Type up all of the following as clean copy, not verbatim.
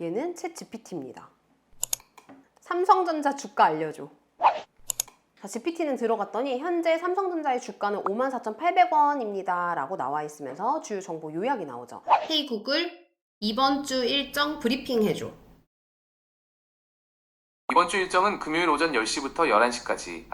얘는 챗 GPT입니다. 삼성전자 주가 알려줘. 자, GPT는 들어갔더니 현재 삼성전자의 주가는 54,800원입니다 라고 나와 있으면서 주요 정보 요약이 나오죠. 헤이 구글, 이번 주 일정 브리핑 해줘. 이번 주 일정은 금요일 오전 10시부터 11시까지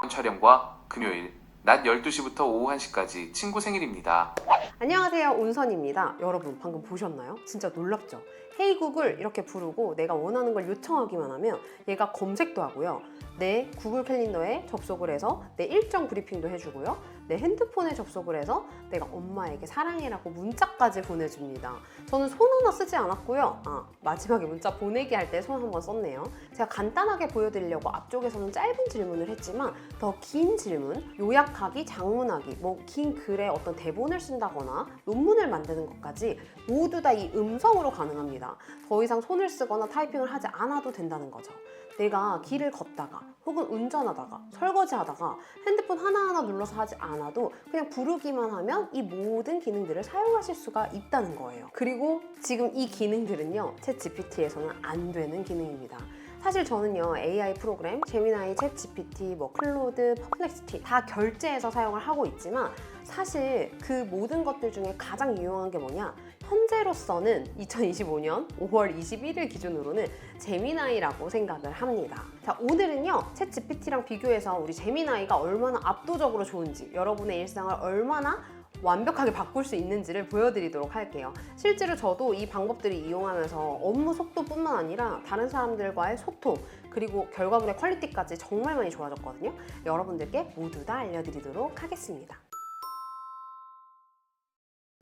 촬영과 금요일 낮 12시부터 오후 1시까지 친구 생일입니다. 안녕하세요, 온선입니다. 여러분 방금 보셨나요? 진짜 놀랍죠? 헤이 구글 이렇게 부르고 내가 원하는 걸 요청하기만 하면 얘가 검색도 하고요. 내 구글 캘린더에 접속을 해서 내 일정 브리핑도 해주고요. 내 핸드폰에 접속을 해서 내가 엄마에게 사랑해라고 문자까지 보내줍니다. 저는 손 하나 쓰지 않았고요. 마지막에 문자 보내기 할 때 손 한번 썼네요. 제가 간단하게 보여드리려고 앞쪽에서는 짧은 질문을 했지만 더 긴 질문, 요약하기, 장문하기, 뭐 긴 글에 어떤 대본을 쓴다거나 논문을 만드는 것까지 모두 다 이 음성으로 가능합니다. 더 이상 손을 쓰거나 타이핑을 하지 않아도 된다는 거죠. 내가 길을 걷다가 혹은 운전하다가 설거지하다가 핸드폰 하나하나 눌러서 하지 않아도 그냥 부르기만 하면 이 모든 기능들을 사용하실 수가 있다는 거예요. 그리고 지금 이 기능들은요, 챗 GPT에서는 안 되는 기능입니다. 사실 저는요, AI 프로그램, 제미나이, 챗 GPT, 클로드, 퍼플렉시티 다 결제해서 사용을 하고 있지만 사실 그 모든 것들 중에 가장 유용한 게 뭐냐? 현재로서는 2025년 5월 21일 기준으로는 제미나이라고 생각을 합니다. 자, 오늘은요, 챗 GPT랑 비교해서 우리 제미나이가 얼마나 압도적으로 좋은지, 여러분의 일상을 얼마나 완벽하게 바꿀 수 있는지를 보여드리도록 할게요. 실제로 저도 이 방법들을 이용하면서 업무 속도뿐만 아니라 다른 사람들과의 소통, 그리고 결과물의 퀄리티까지 정말 많이 좋아졌거든요. 여러분들께 모두 다 알려드리도록 하겠습니다.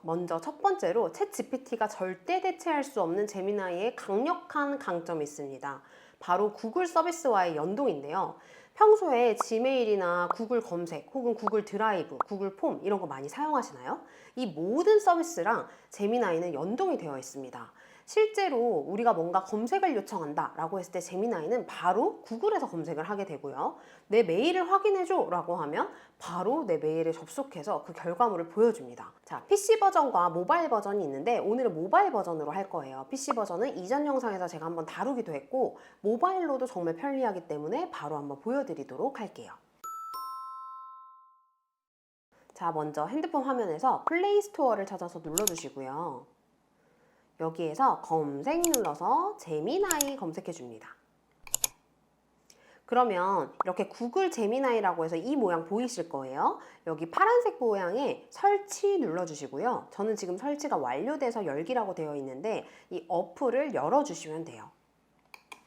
먼저 첫 번째로 챗 GPT가 절대 대체할 수 없는 제미나이의 강력한 강점이 있습니다. 바로 구글 서비스와의 연동인데요. 평소에 지메일이나 구글 검색 혹은 구글 드라이브, 구글 폼 이런 거 많이 사용하시나요? 이 모든 서비스랑 제미나이는 연동이 되어 있습니다. 실제로 우리가 뭔가 검색을 요청한다 라고 했을 때 제미나이는 바로 구글에서 검색을 하게 되고요. 내 메일을 확인해줘 라고 하면 바로 내 메일에 접속해서 그 결과물을 보여줍니다. 자, PC 버전과 모바일 버전이 있는데 오늘은 모바일 버전으로 할 거예요. PC 버전은 이전 영상에서 제가 한번 다루기도 했고 모바일로도 정말 편리하기 때문에 바로 한번 보여드리도록 할게요. 자, 먼저 핸드폰 화면에서 플레이 스토어를 찾아서 눌러주시고요. 여기에서 검색 눌러서 제미나이 검색해 줍니다. 그러면 이렇게 구글 제미나이라고 해서 이 모양 보이실 거예요. 여기 파란색 모양에 설치 눌러주시고요. 저는 지금 설치가 완료돼서 열기라고 되어 있는데 이 어플을 열어주시면 돼요.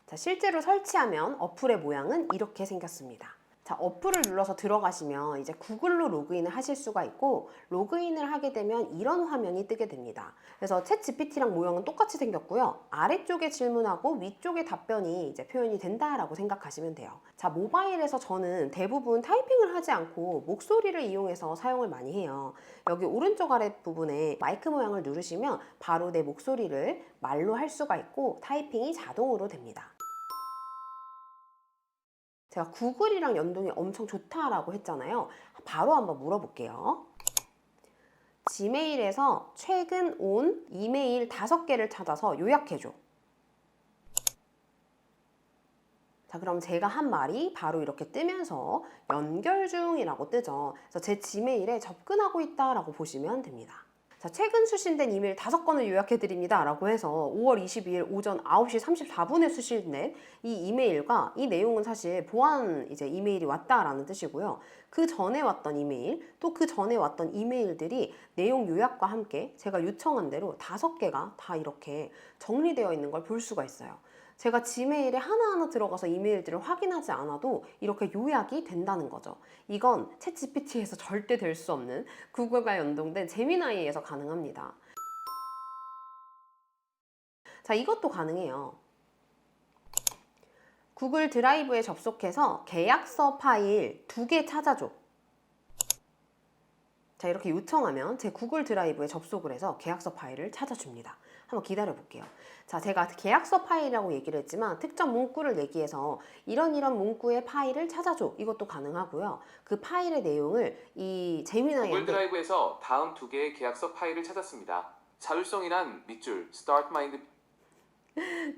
자, 실제로 설치하면 어플의 모양은 이렇게 생겼습니다. 자, 어플을 눌러서 들어가시면 이제 구글로 로그인을 하실 수가 있고 로그인을 하게 되면 이런 화면이 뜨게 됩니다. 그래서 챗 GPT랑 모형은 똑같이 생겼고요. 아래쪽에 질문하고 위쪽에 답변이 이제 표현이 된다라고 생각하시면 돼요. 자, 모바일에서 저는 대부분 타이핑을 하지 않고 목소리를 이용해서 사용을 많이 해요. 여기 오른쪽 아래 부분에 마이크 모양을 누르시면 바로 내 목소리를 말로 할 수가 있고 타이핑이 자동으로 됩니다. 제가 구글이랑 연동이 엄청 좋다라고 했잖아요. 바로 한번 물어볼게요. 지메일에서 최근 온 이메일 5개를 찾아서 요약해줘. 자, 그럼 제가 한 말이 바로 이렇게 뜨면서 연결 중이라고 뜨죠. 그래서 제 지메일에 접근하고 있다라고 보시면 됩니다. 자, 최근 수신된 이메일 5건을 요약해드립니다 라고 해서 5월 22일 오전 9시 34분에 수신된 이 이메일과 이 내용은 사실 보안 이제 이메일이 왔다라는 뜻이고요. 그 전에 왔던 이메일, 또 그 전에 왔던 이메일들이 내용 요약과 함께 제가 요청한 대로 5개가 다 이렇게 정리되어 있는 걸 볼 수가 있어요. 제가 지메일에 하나하나 들어가서 이메일들을 확인하지 않아도 이렇게 요약이 된다는 거죠. 이건 챗 GPT에서 절대 될 수 없는 구글과 연동된 제미나이에서 가능합니다. 자, 이것도 가능해요. 구글 드라이브에 접속해서 계약서 파일 2개 찾아줘. 자, 이렇게 요청하면 제 구글 드라이브에 접속을 해서 계약서 파일을 찾아줍니다. 한번 기다려 볼게요. 자, 제가 계약서 파일이라고 얘기를 했지만 특정 문구를 내기 위해서 이런 문구의 파일을 찾아줘. 이것도 가능하고요. 그 파일의 내용을 이 제미나이한테 구글 드라이브에서 다음 2개의 계약서 파일을 찾았습니다. 자율성이란 밑줄, start mind.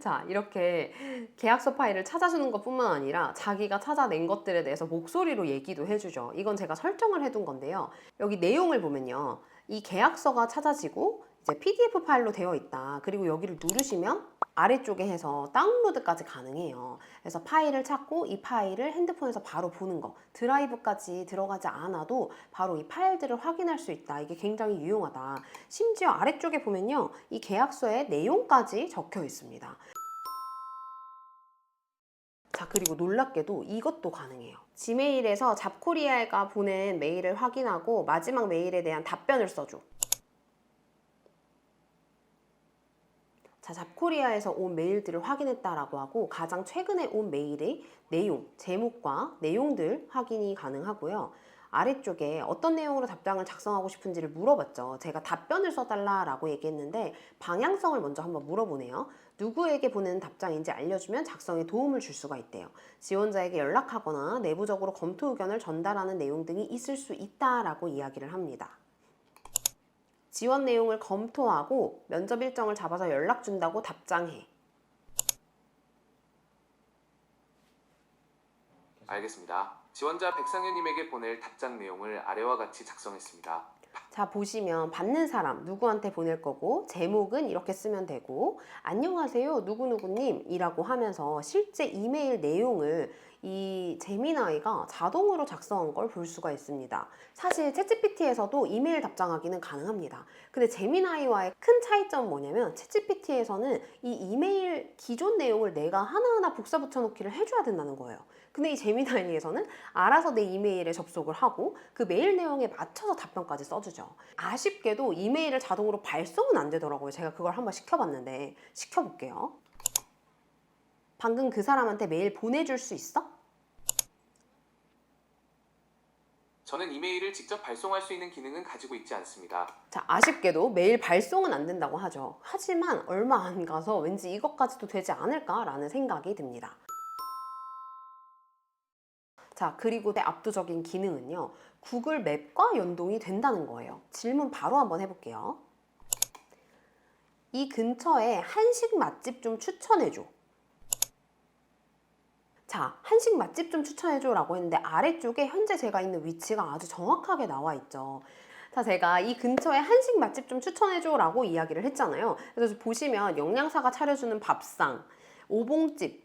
자, 이렇게 계약서 파일을 찾아주는 것뿐만 아니라 자기가 찾아낸 것들에 대해서 목소리로 얘기도 해주죠. 이건 제가 설정을 해둔 건데요. 여기 내용을 보면요. 이 계약서가 찾아지고 이제 PDF 파일로 되어 있다. 그리고 여기를 누르시면 아래쪽에 해서 다운로드까지 가능해요. 그래서 파일을 찾고 이 파일을 핸드폰에서 바로 보는 거, 드라이브까지 들어가지 않아도 바로 이 파일들을 확인할 수 있다. 이게 굉장히 유용하다. 심지어 아래쪽에 보면요, 이 계약서의 내용까지 적혀 있습니다. 자, 그리고 놀랍게도 이것도 가능해요. 지메일에서 잡코리아가 보낸 메일을 확인하고 마지막 메일에 대한 답변을 써줘. 자, 잡코리아에서 온 메일들을 확인했다라고 하고 가장 최근에 온 메일의 내용, 제목과 내용들 확인이 가능하고요. 아래쪽에 어떤 내용으로 답장을 작성하고 싶은지를 물어봤죠. 제가 답변을 써달라라고 얘기했는데 방향성을 먼저 한번 물어보네요. 누구에게 보내는 답장인지 알려주면 작성에 도움을 줄 수가 있대요. 지원자에게 연락하거나 내부적으로 검토 의견을 전달하는 내용 등이 있을 수 있다라고 이야기를 합니다. 지원 내용을 검토하고 면접 일정을 잡아서 연락 준다고 답장해. 알겠습니다. 지원자 백상현님에게 보낼 답장 내용을 아래와 같이 작성했습니다. 자, 보시면 받는 사람 누구한테 보낼 거고 제목은 이렇게 쓰면 되고 안녕하세요 누구누구님 이라고 하면서 실제 이메일 내용을 이 제미나이가 자동으로 작성한 걸 볼 수가 있습니다. 사실 챗GPT에서도 이메일 답장하기는 가능합니다. 근데 제미나이와의 큰 차이점은 뭐냐면 챗GPT에서는 이 이메일 기존 내용을 내가 하나하나 복사 붙여넣기를 해줘야 된다는 거예요. 근데 이 제미나이에서는 알아서 내 이메일에 접속을 하고 그 메일 내용에 맞춰서 답변까지 써주죠. 아쉽게도 이메일을 자동으로 발송은 안 되더라고요. 제가 그걸 한번 시켜봤는데 시켜볼게요. 방금 그 사람한테 메일 보내줄 수 있어? 저는 이메일을 직접 발송할 수 있는 기능은 가지고 있지 않습니다. 자, 아쉽게도 메일 발송은 안 된다고 하죠. 하지만 얼마 안 가서 왠지 이것까지도 되지 않을까라는 생각이 듭니다. 자, 그리고 압도적인 기능은요, 구글 맵과 연동이 된다는 거예요. 질문 바로 한번 해볼게요. 이 근처에 한식 맛집 좀 추천해줘. 자, 한식 맛집 좀 추천해줘 라고 했는데 아래쪽에 현재 제가 있는 위치가 아주 정확하게 나와 있죠. 자, 제가 이 근처에 한식 맛집 좀 추천해줘 라고 이야기를 했잖아요. 그래서 보시면 영양사가 차려주는 밥상, 오봉집,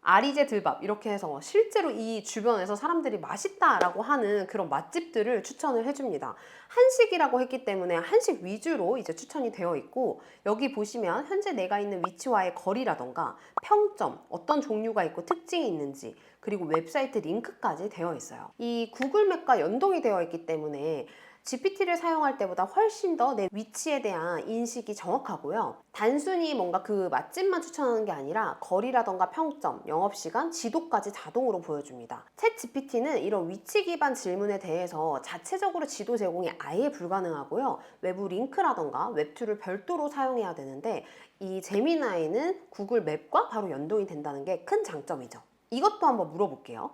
아리제 들밥 이렇게 해서 실제로 이 주변에서 사람들이 맛있다라고 하는 그런 맛집들을 추천을 해줍니다. 한식이라고 했기 때문에 한식 위주로 이제 추천이 되어 있고 여기 보시면 현재 내가 있는 위치와의 거리라던가 평점, 어떤 종류가 있고 특징이 있는지 그리고 웹사이트 링크까지 되어 있어요. 이 구글맵과 연동이 되어 있기 때문에 GPT를 사용할 때보다 훨씬 더 내 위치에 대한 인식이 정확하고요. 단순히 뭔가 그 맛집만 추천하는 게 아니라 거리라던가 평점, 영업시간, 지도까지 자동으로 보여줍니다. 챗 GPT는 이런 위치 기반 질문에 대해서 자체적으로 지도 제공이 아예 불가능하고요. 외부 링크라던가 웹2를 별도로 사용해야 되는데 이 제미나이는 구글 맵과 바로 연동이 된다는 게 큰 장점이죠. 이것도 한번 물어볼게요.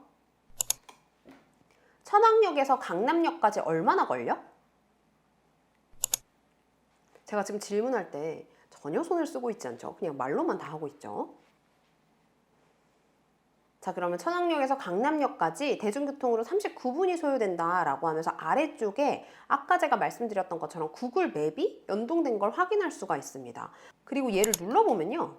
천왕역에서 강남역까지 얼마나 걸려? 제가 지금 질문할 때 전혀 손을 쓰고 있지 않죠? 그냥 말로만 다 하고 있죠. 자, 그러면 천왕역에서 강남역까지 대중교통으로 39분이 소요된다라고 하면서 아래쪽에 아까 제가 말씀드렸던 것처럼 구글 맵이 연동된 걸 확인할 수가 있습니다. 그리고 얘를 눌러보면요.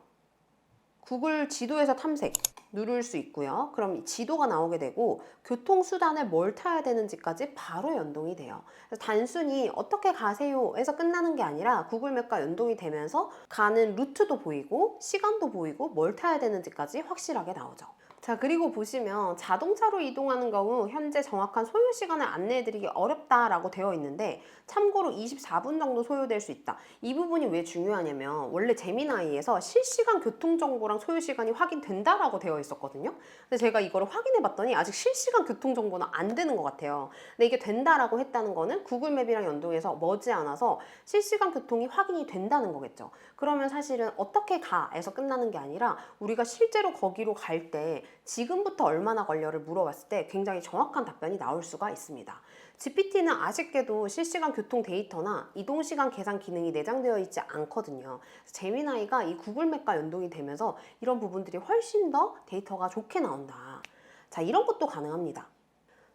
구글 지도에서 탐색 누를 수 있고요. 그럼 지도가 나오게 되고 교통수단을 뭘 타야 되는지까지 바로 연동이 돼요. 그래서 단순히 어떻게 가세요 에서 끝나는 게 아니라 구글맵과 연동이 되면서 가는 루트도 보이고 시간도 보이고 뭘 타야 되는지까지 확실하게 나오죠. 자, 그리고 보시면 자동차로 이동하는 경우 현재 정확한 소요 시간을 안내해드리기 어렵다라고 되어 있는데 참고로 24분 정도 소요될 수 있다. 이 부분이 왜 중요하냐면 원래 제미나이에서 실시간 교통정보랑 소요 시간이 확인된다라고 되어 있었거든요. 근데 제가 이거를 확인해봤더니 아직 실시간 교통정보는 안 되는 것 같아요. 근데 이게 된다라고 했다는 거는 구글맵이랑 연동해서 머지않아서 실시간 교통이 확인이 된다는 거겠죠. 그러면 사실은 어떻게 가에서 끝나는 게 아니라 우리가 실제로 거기로 갈 때 지금부터 얼마나 걸려를 물어봤을 때 굉장히 정확한 답변이 나올 수가 있습니다. GPT는 아쉽게도 실시간 교통 데이터나 이동시간 계산 기능이 내장되어 있지 않거든요. 제미나이가 이 구글맵과 연동이 되면서 이런 부분들이 훨씬 더 데이터가 좋게 나온다. 자, 이런 것도 가능합니다.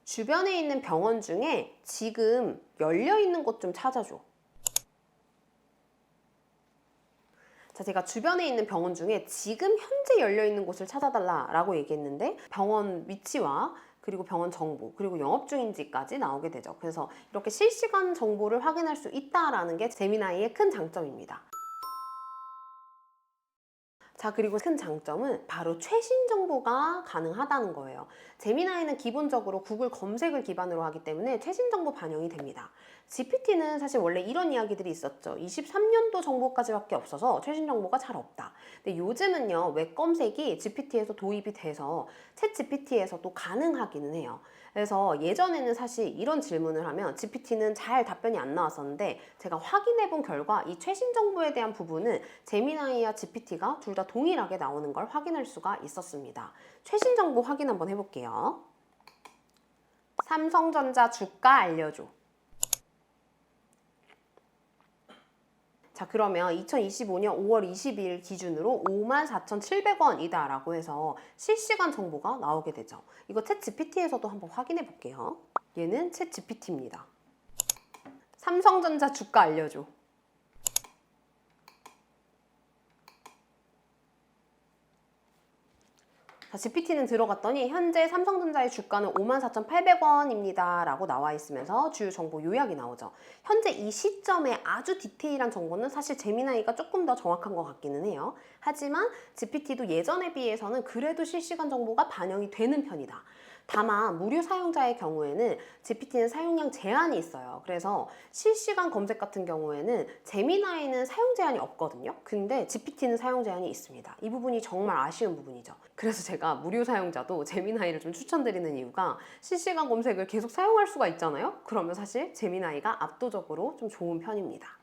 주변에 있는 병원 중에 지금 열려 있는 곳 좀 찾아줘. 자, 제가 주변에 있는 병원 중에 지금 현재 열려 있는 곳을 찾아달라라고 얘기했는데 병원 위치와 그리고 병원 정보, 그리고 영업 중인지까지 나오게 되죠. 그래서 이렇게 실시간 정보를 확인할 수 있다라는 게 제미나이의 큰 장점입니다. 자, 그리고 큰 장점은 바로 최신 정보가 가능하다는 거예요. 제미나이는 기본적으로 구글 검색을 기반으로 하기 때문에 최신 정보 반영이 됩니다. GPT는 사실 원래 이런 이야기들이 있었죠. 23년도 정보까지밖에 없어서 최신 정보가 잘 없다. 근데 요즘은요, 웹 검색이 GPT에서 도입이 돼서 챗 GPT에서도 가능하기는 해요. 그래서 예전에는 사실 이런 질문을 하면 GPT는 잘 답변이 안 나왔었는데 제가 확인해 본 결과 이 최신 정보에 대한 부분은 제미나이와 GPT가 둘 다 동일하게 나오는 걸 확인할 수가 있었습니다. 최신 정보 확인 한번 해볼게요. 삼성전자 주가 알려줘. 자, 그러면 2025년 5월 22일 기준으로 54,700원이다 라고 해서 실시간 정보가 나오게 되죠. 이거 챗 GPT에서도 한번 확인해 볼게요. 얘는 챗 GPT입니다. 삼성전자 주가 알려줘. 자, GPT는 들어갔더니 현재 삼성전자의 주가는 54,800원입니다 라고 나와 있으면서 주요 정보 요약이 나오죠. 현재 이 시점에 아주 디테일한 정보는 사실 제미나이가 조금 더 정확한 것 같기는 해요. 하지만 GPT도 예전에 비해서는 그래도 실시간 정보가 반영이 되는 편이다. 다만 무료 사용자의 경우에는 GPT는 사용량 제한이 있어요. 그래서 실시간 검색 같은 경우에는 제미나이는 사용 제한이 없거든요. 근데 GPT는 사용 제한이 있습니다. 이 부분이 정말 아쉬운 부분이죠. 그래서 제가 무료 사용자도 제미나이를 좀 추천드리는 이유가 실시간 검색을 계속 사용할 수가 있잖아요. 그러면 사실 제미나이가 압도적으로 좀 좋은 편입니다.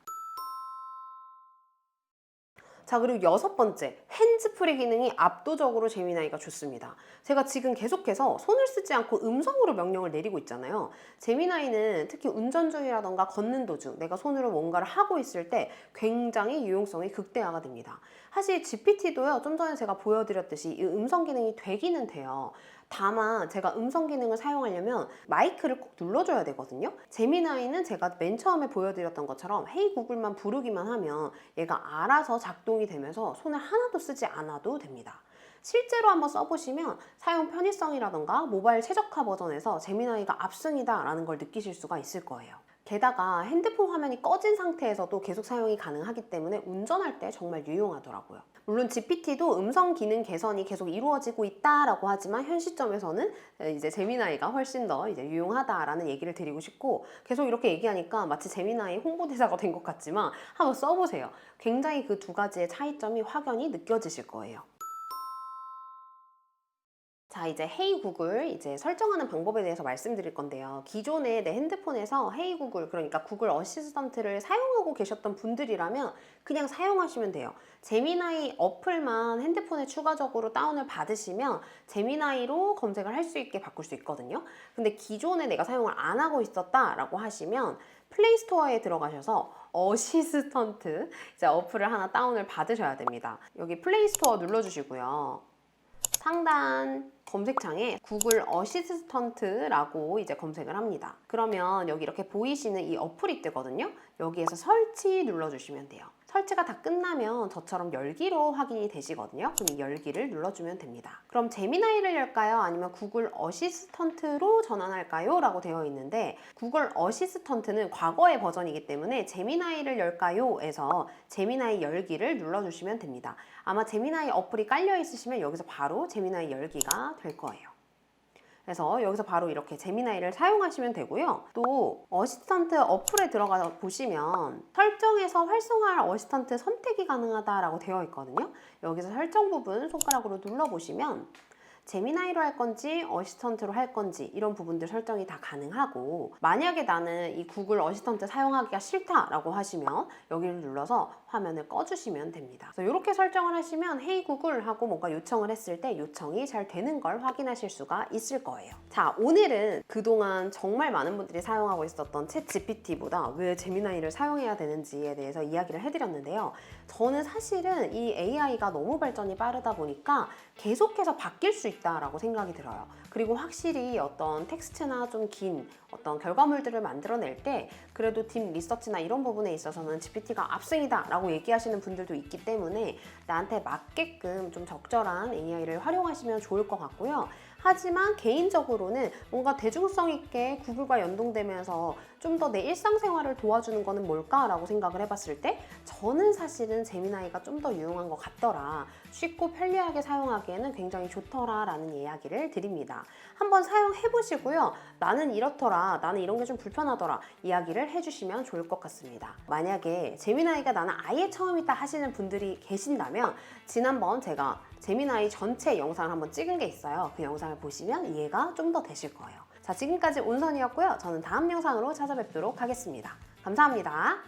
자, 그리고 6번째, 핸즈프리 기능이 압도적으로 제미나이가 좋습니다. 제가 지금 계속해서 손을 쓰지 않고 음성으로 명령을 내리고 있잖아요. 제미나이는 특히 운전 중이라던가 걷는 도중 내가 손으로 뭔가를 하고 있을 때 굉장히 유용성이 극대화가 됩니다. 사실 GPT도요, 좀 전에 제가 보여드렸듯이 이 음성 기능이 되기는 돼요. 다만 제가 음성 기능을 사용하려면 마이크를 꼭 눌러줘야 되거든요. 제미나이는 제가 맨 처음에 보여드렸던 것처럼 헤이 구글만 부르기만 하면 얘가 알아서 작동이 되면서 손을 하나도 쓰지 않아도 됩니다. 실제로 한번 써보시면 사용 편의성이라던가 모바일 최적화 버전에서 제미나이가 압승이다 라는 걸 느끼실 수가 있을 거예요. 게다가 핸드폰 화면이 꺼진 상태에서도 계속 사용이 가능하기 때문에 운전할 때 정말 유용하더라고요. 물론 GPT도 음성 기능 개선이 계속 이루어지고 있다라고 하지만 현 시점에서는 이제 제미나이가 훨씬 더 이제 유용하다라는 얘기를 드리고 싶고, 계속 이렇게 얘기하니까 마치 제미나이 홍보대사가 된 것 같지만 한번 써보세요. 굉장히 그 두 가지의 차이점이 확연히 느껴지실 거예요. 자, 이제 헤이 구글 이제 설정하는 방법에 대해서 말씀드릴 건데요. 기존에 내 핸드폰에서 헤이 구글, 그러니까 구글 어시스턴트를 사용하고 계셨던 분들이라면 그냥 사용하시면 돼요. 제미나이 어플만 핸드폰에 추가적으로 다운을 받으시면 제미나이로 검색을 할 수 있게 바꿀 수 있거든요. 근데 기존에 내가 사용을 안 하고 있었다라고 하시면 플레이스토어에 들어가셔서 어시스턴트 이제 어플을 하나 다운을 받으셔야 됩니다. 여기 플레이스토어 눌러주시고요. 상단 검색창에 구글 어시스턴트라고 이제 검색을 합니다. 그러면 여기 이렇게 보이시는 이 어플이 뜨거든요. 여기에서 설치 눌러주시면 돼요. 설치가 다 끝나면 저처럼 열기로 확인이 되시거든요. 그럼 이 열기를 눌러주면 됩니다. 그럼 제미나이를 열까요? 아니면 구글 어시스턴트로 전환할까요? 라고 되어 있는데 구글 어시스턴트는 과거의 버전이기 때문에 제미나이를 열까요? 에서 제미나이 열기를 눌러주시면 됩니다. 아마 제미나이 어플이 깔려 있으시면 여기서 바로 제미나이 열기가 될 거예요. 그래서 여기서 바로 이렇게 제미나이를 사용하시면 되고요. 또 어시스턴트 어플에 들어가 보시면 설정에서 활성화할 어시스턴트 선택이 가능하다라고 되어 있거든요. 여기서 설정 부분 손가락으로 눌러보시면 제미나이로 할 건지 어시스턴트로 할 건지 이런 부분들 설정이 다 가능하고, 만약에 나는 이 구글 어시스턴트 사용하기가 싫다라고 하시면 여기를 눌러서 화면을 꺼주시면 됩니다. 그래서 이렇게 설정을 하시면 헤이 구글 하고 뭔가 요청을 했을 때 요청이 잘 되는 걸 확인하실 수가 있을 거예요. 자, 오늘은 그동안 정말 많은 분들이 사용하고 있었던 챗 GPT보다 왜 제미나이를 사용해야 되는지에 대해서 이야기를 해드렸는데요. 저는 사실은 이 AI가 너무 발전이 빠르다 보니까 계속해서 바뀔 수 있다라고 생각이 들어요. 그리고 확실히 어떤 텍스트나 좀 긴 어떤 결과물들을 만들어낼 때 그래도 딥 리서치나 이런 부분에 있어서는 GPT가 압승이다 라고 얘기하시는 분들도 있기 때문에 나한테 맞게끔 좀 적절한 AI를 활용하시면 좋을 것 같고요. 하지만 개인적으로는 뭔가 대중성 있게 구글과 연동되면서 좀 더 내 일상생활을 도와주는 거는 뭘까라고 생각을 해봤을 때 저는 사실은 제미나이가 좀 더 유용한 것 같더라. 쉽고 편리하게 사용하기에는 굉장히 좋더라 라는 이야기를 드립니다. 한번 사용해보시고요. 나는 이렇더라, 나는 이런 게 좀 불편하더라 이야기를 해주시면 좋을 것 같습니다. 만약에 제미나이가 나는 아예 처음이다 하시는 분들이 계신다면 지난번 제가 제미나이 전체 영상을 한번 찍은 게 있어요. 그 영상을 보시면 이해가 좀 더 되실 거예요. 자, 지금까지 온선이었고요. 저는 다음 영상으로 찾아뵙도록 하겠습니다. 감사합니다.